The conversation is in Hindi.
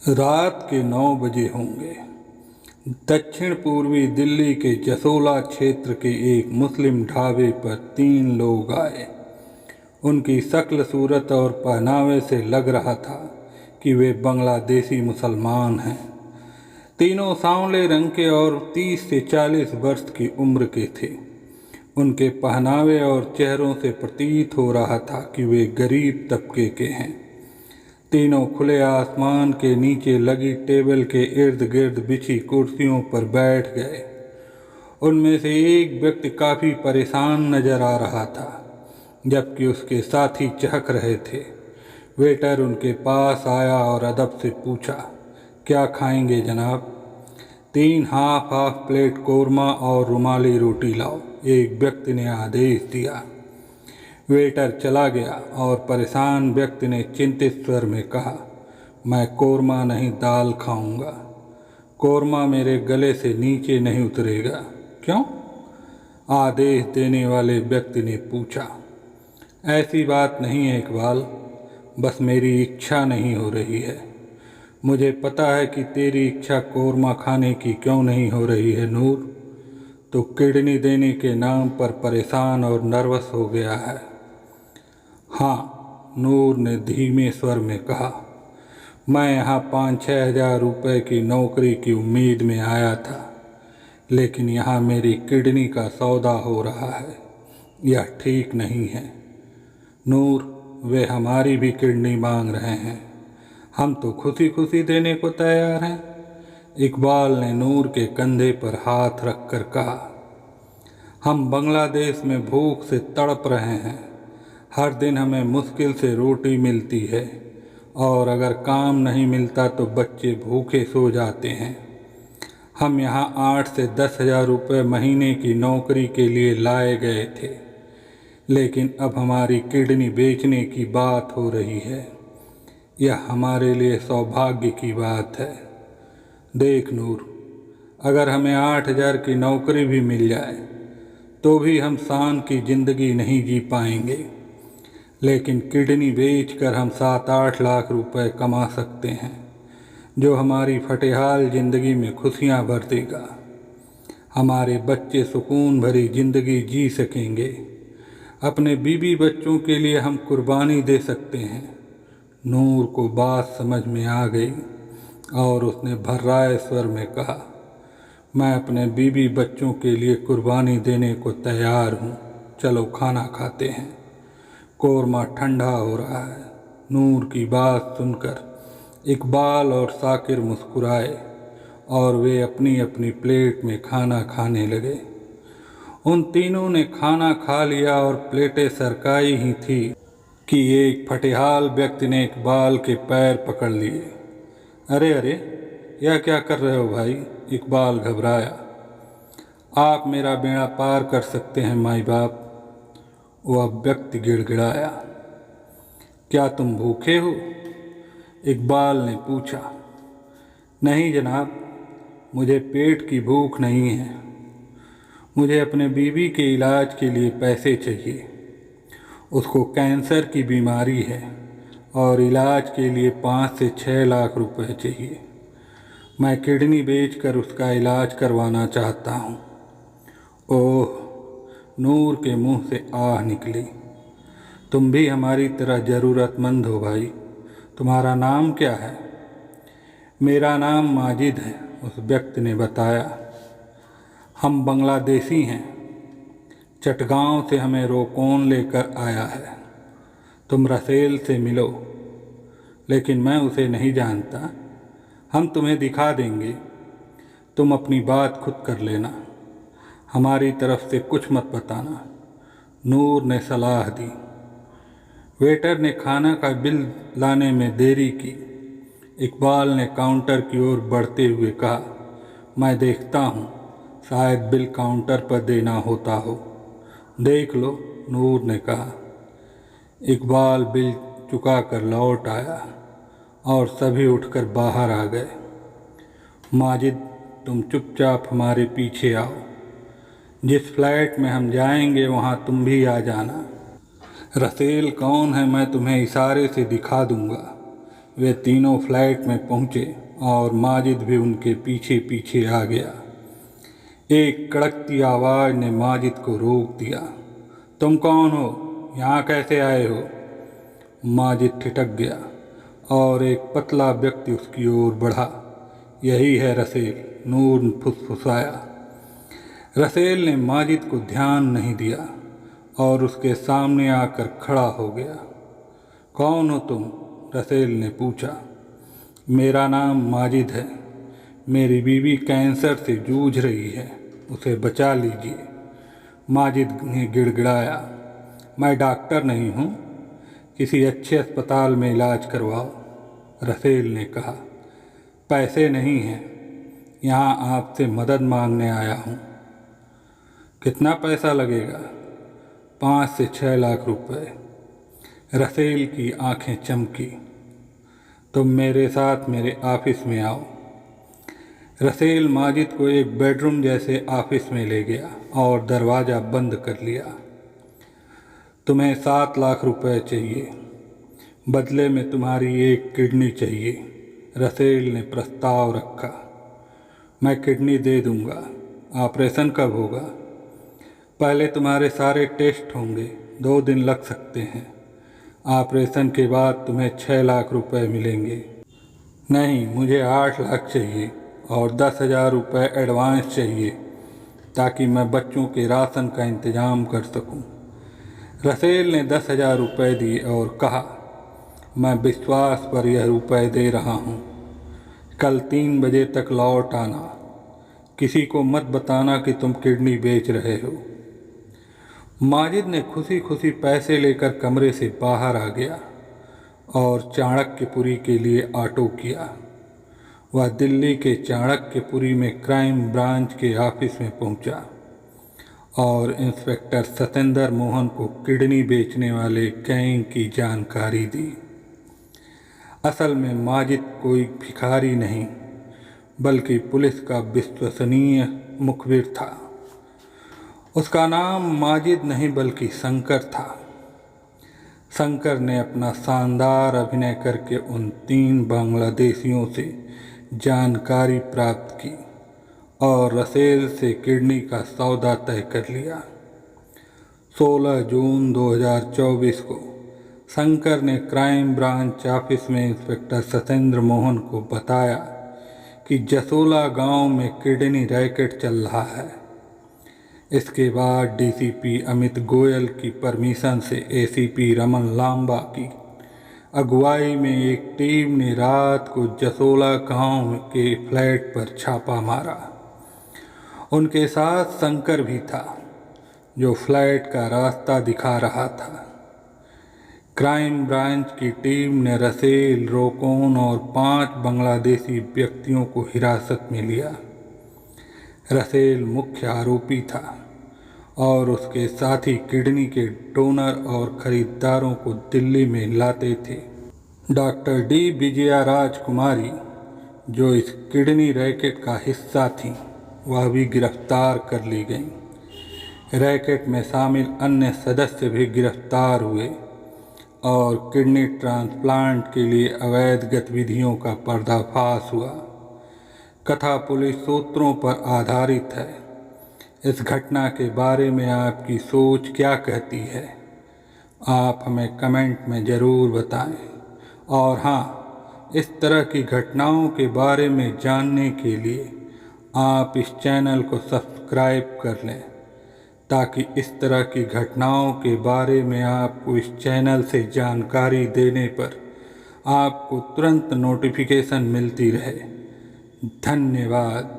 रात के 9 बजे होंगे। दक्षिण पूर्वी दिल्ली के जसोला क्षेत्र के एक मुस्लिम ढाबे पर 3 लोग आए। उनकी शक्ल सूरत और पहनावे से लग रहा था कि वे बांग्लादेशी मुसलमान हैं। तीनों सांवले रंग के और 30 से 40 वर्ष की उम्र के थे। उनके पहनावे और चेहरों से प्रतीत हो रहा था कि वे गरीब तबके के हैं। तीनों खुले आसमान के नीचे लगी टेबल के इर्द गिर्द बिछी कुर्सियों पर बैठ गए। उनमें से एक व्यक्ति काफ़ी परेशान नजर आ रहा था, जबकि उसके साथी चहक रहे थे। वेटर उनके पास आया और अदब से पूछा, क्या खाएंगे जनाब? 3 हाफ प्लेट कोरमा और रुमाली रोटी लाओ, एक व्यक्ति ने आदेश दिया। वेटर चला गया और परेशान व्यक्ति ने चिंतित स्वर में कहा, मैं कोरमा नहीं दाल खाऊंगा। कोरमा मेरे गले से नीचे नहीं उतरेगा। क्यों? आदेश देने वाले व्यक्ति ने पूछा। ऐसी बात नहीं है इकबाल, बस मेरी इच्छा नहीं हो रही है। मुझे पता है कि तेरी इच्छा कोरमा खाने की क्यों नहीं हो रही है नूर। तो किडनी देने के नाम पर परेशान और नर्वस हो गया है। हाँ, नूर ने धीमे स्वर में कहा, मैं यहाँ 5-6 हज़ार रुपये की नौकरी की उम्मीद में आया था, लेकिन यहाँ मेरी किडनी का सौदा हो रहा है। यह ठीक नहीं है नूर, वे हमारी भी किडनी मांग रहे हैं। हम तो खुशी खुशी देने को तैयार हैं। इकबाल ने नूर के कंधे पर हाथ रखकर कहा, हम बांग्लादेश में भूख से तड़प रहे हैं। हर दिन हमें मुश्किल से रोटी मिलती है और अगर काम नहीं मिलता तो बच्चे भूखे सो जाते हैं। हम यहाँ 8 से 10 हज़ार रुपये महीने की नौकरी के लिए लाए गए थे, लेकिन अब हमारी किडनी बेचने की बात हो रही है। यह हमारे लिए सौभाग्य की बात है। देख नूर, अगर हमें 8 हज़ार की नौकरी भी मिल जाए तो भी हम शान की ज़िंदगी नहीं जी पाएंगे, लेकिन किडनी बेचकर हम 7-8 लाख रुपए कमा सकते हैं, जो हमारी फटेहाल ज़िंदगी में खुशियाँ भर देगा। हमारे बच्चे सुकून भरी ज़िंदगी जी सकेंगे। अपने बीवी बच्चों के लिए हम कुर्बानी दे सकते हैं। नूर को बात समझ में आ गई और उसने भर्राए स्वर में कहा, मैं अपने बीवी बच्चों के लिए कुर्बानी देने को तैयार हूँ। चलो खाना खाते हैं, कोरमा ठंडा हो रहा है। नूर की बात सुनकर इकबाल और साकिर मुस्कुराए और वे अपनी अपनी प्लेट में खाना खाने लगे। उन तीनों ने खाना खा लिया और प्लेटें सरकाई ही थी कि एक फटेहाल व्यक्ति ने इकबाल के पैर पकड़ लिए। अरे अरे, यह क्या कर रहे हो भाई? इकबाल घबराया। आप मेरा बेड़ा पार कर सकते हैं माई बाप, वह व्यक्ति गिड़गिड़ाया। क्या तुम भूखे हो? इकबाल ने पूछा। नहीं जनाब, मुझे पेट की भूख नहीं है। मुझे अपने बीवी के इलाज के लिए पैसे चाहिए। उसको कैंसर की बीमारी है और इलाज के लिए 5 से 6 लाख रुपए चाहिए। मैं किडनी बेचकर उसका इलाज करवाना चाहता हूँ। ओह, नूर के मुंह से आह निकली। तुम भी हमारी तरह ज़रूरतमंद हो भाई। तुम्हारा नाम क्या है? मेरा नाम माजिद है, उस व्यक्ति ने बताया। हम बांग्लादेशी हैं। चटगांव से हमें रोकोन लेकर आया है। तुम रसेल से मिलो। लेकिन मैं उसे नहीं जानता। हम तुम्हें दिखा देंगे, तुम अपनी बात खुद कर लेना। हमारी तरफ से कुछ मत बताना, नूर ने सलाह दी। वेटर ने खाना का बिल लाने में देरी की। इकबाल ने काउंटर की ओर बढ़ते हुए कहा, मैं देखता हूँ, शायद बिल काउंटर पर देना होता हो। देख लो, नूर ने कहा। इकबाल बिल चुका कर लौट आया और सभी उठकर बाहर आ गए। माजिद, तुम चुपचाप हमारे पीछे आओ। जिस फ्लैट में हम जाएंगे वहाँ तुम भी आ जाना। रसेल कौन है मैं तुम्हें इशारे से दिखा दूंगा। वे तीनों फ्लैट में पहुँचे और माजिद भी उनके पीछे पीछे आ गया। एक कड़कती आवाज़ ने माजिद को रोक दिया। तुम कौन हो? यहाँ कैसे आए हो? माजिद ठिठक गया और एक पतला व्यक्ति उसकी ओर बढ़ा। यही है रसेल, नूर फुसफुसाया। रसेल ने माजिद को ध्यान नहीं दिया और उसके सामने आकर खड़ा हो गया। कौन हो तुम? रसेल ने पूछा। मेरा नाम माजिद है। मेरी बीवी कैंसर से जूझ रही है, उसे बचा लीजिए। माजिद ने गिड़गिड़ाया। मैं डॉक्टर नहीं हूँ, किसी अच्छे अस्पताल में इलाज करवाओ। रसेल ने कहा। पैसे नहीं हैं, यहाँ आपसे मदद मांगने आया हूँ। कितना पैसा लगेगा? 5 से 6 लाख रुपए। रसेल की आंखें चमकी। तुम मेरे साथ मेरे ऑफिस में आओ। रसेल माजिद को एक बेडरूम जैसे ऑफिस में ले गया और दरवाज़ा बंद कर लिया। तुम्हें 7 लाख रुपए चाहिए, बदले में तुम्हारी एक किडनी चाहिए। रसेल ने प्रस्ताव रखा। मैं किडनी दे दूंगा। ऑपरेशन कब होगा? पहले तुम्हारे सारे टेस्ट होंगे, 2 दिन लग सकते हैं। ऑपरेशन के बाद तुम्हें 6 लाख रुपए मिलेंगे। नहीं, मुझे 8 लाख चाहिए और 10,000 रुपये एडवांस चाहिए ताकि मैं बच्चों के राशन का इंतज़ाम कर सकूं। रसेल ने 10,000 रुपये दिए और कहा, मैं विश्वास पर यह रुपए दे रहा हूं। कल 3 बजे तक लौट आना। किसी को मत बताना कि तुम किडनी बेच रहे हो। माजिद ने खुशी खुशी पैसे लेकर कमरे से बाहर आ गया और चाणक्यपुरी के लिए ऑटो किया। वह दिल्ली के चाणक्यपुरी में क्राइम ब्रांच के ऑफिस में पहुंचा और इंस्पेक्टर सतेंद्र मोहन को किडनी बेचने वाले गैंग की जानकारी दी। असल में माजिद कोई भिखारी नहीं, बल्कि पुलिस का विश्वसनीय मुखबिर था। उसका नाम माजिद नहीं बल्कि शंकर था। शंकर ने अपना शानदार अभिनय करके उन 3 बांग्लादेशियों से जानकारी प्राप्त की और रसेल से किडनी का सौदा तय कर लिया। 16 जून 2024 को शंकर ने क्राइम ब्रांच ऑफिस में इंस्पेक्टर सतेंद्र मोहन को बताया कि जसोला गांव में किडनी रैकेट चल रहा है। इसके बाद डीसीपी अमित गोयल की परमिशन से एसीपी रमन लांबा की अगुवाई में एक टीम ने रात को जसोला गांव के फ्लैट पर छापा मारा। उनके साथ शंकर भी था, जो फ्लैट का रास्ता दिखा रहा था। क्राइम ब्रांच की टीम ने रसेल, रोकोन और 5 बांग्लादेशी व्यक्तियों को हिरासत में लिया। रसेल मुख्य आरोपी था और उसके साथी किडनी के डोनर और खरीदारों को दिल्ली में लाते थे। डॉक्टर डी विजया राजकुमारी, जो इस किडनी रैकेट का हिस्सा थी, वह भी गिरफ्तार कर ली गई। रैकेट में शामिल अन्य सदस्य भी गिरफ्तार हुए और किडनी ट्रांसप्लांट के लिए अवैध गतिविधियों का पर्दाफाश हुआ। कथा पुलिस सूत्रों पर आधारित है। इस घटना के बारे में आपकी सोच क्या कहती है? आप हमें कमेंट में ज़रूर बताएं। और हाँ, इस तरह की घटनाओं के बारे में जानने के लिए आप इस चैनल को सब्सक्राइब कर लें, ताकि इस तरह की घटनाओं के बारे में आपको इस चैनल से जानकारी देने पर आपको तुरंत नोटिफिकेशन मिलती रहे। धन्यवाद।